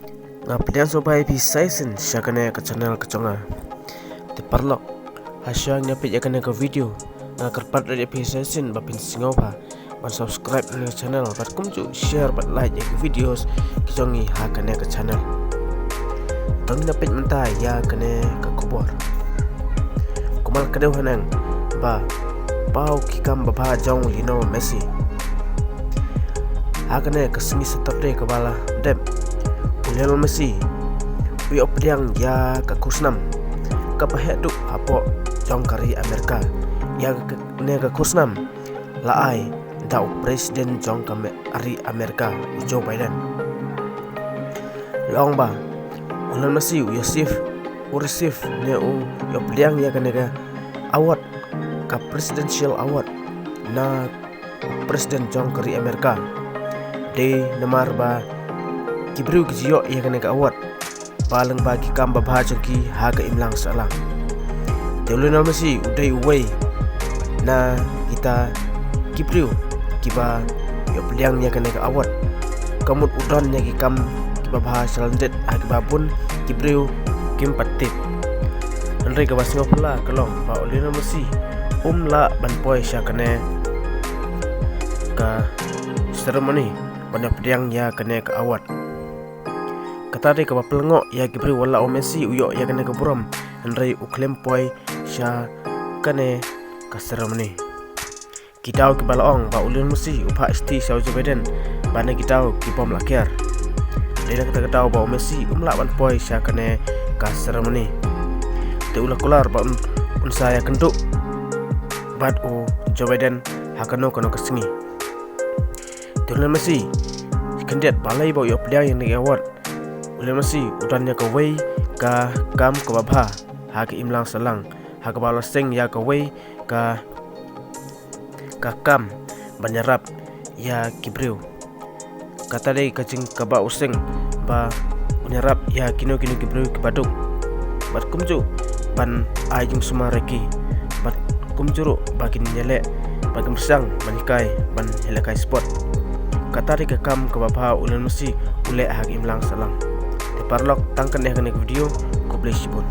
Ngaplian sobai pisaisin syakane ke channel keconga. Te parlok hasyang nyapit yakane ke video ngakerpat dari pisaisin bapin singopa. Ban subscribe ke channel bat kumcu share bat like ya ke videos kecongi hakane ke channel. Tong nyapit mentah ya kene ke kubur. Kumal kedeu hanang ba pau kikam bapa jong lino Messi. Hakane ke sengi setap de ke bala dem. Lionel Messi uyok pediang ya ke kusnam kapaheduk hapo jong kari Amerika ya ne ke kusnam laai dau presiden jong kame ari Amerika Joe Biden long ba Lionel Messi Yosef urisif ne uyok pediang ya kene ke award ka presidential award na presiden jong kari Amerika de nemar ba Kibriu kijiyo ya kene ka award paling bagi kamba bahaja ki haga imlang salang Lionel Messi udai uway na kita Kibriu kiba yo peliang ya kene ka award kamut udon ya ki kam kiba bahasa landet haga babun Kibriu kim patit andre ka basngo pula kalong pa Lionel Messi la ban poi sya kene ka ceremony banyak peliang ya kene ka award katade ka bapelngok ya Kibriu wala o Messi uyo ya kene ka buram andrai uklem poi sya kane ka ceremony kitau ki balaong ba Lionel Messi upha sti Joe Biden bana kitau ki pom lakiar dena kata katau ba Messi ban poi sya kane ka ceremony te ula kular ba unsaya kenduk bat Joe Biden hakano kono kesengi Lionel Messi kendiat balai ba yo peliang yang ni award Lionel Messi udannya ke wei ka kam ke babha ha ke imlang salang ha ke balas seng ya ke wei ka kam banyarap ya Kibriu kata dei kacing ka ba useng ba banyarap ya kino Kibriu ke baduk bat kumju ban ajung sumareki bat kumjuru bakin nyele bagam sang banikai ban helakai sport kata dei ka kam ke babha Lionel Messi ule ha ke imlang salang Parlok tangkan deh kena video ko bless you.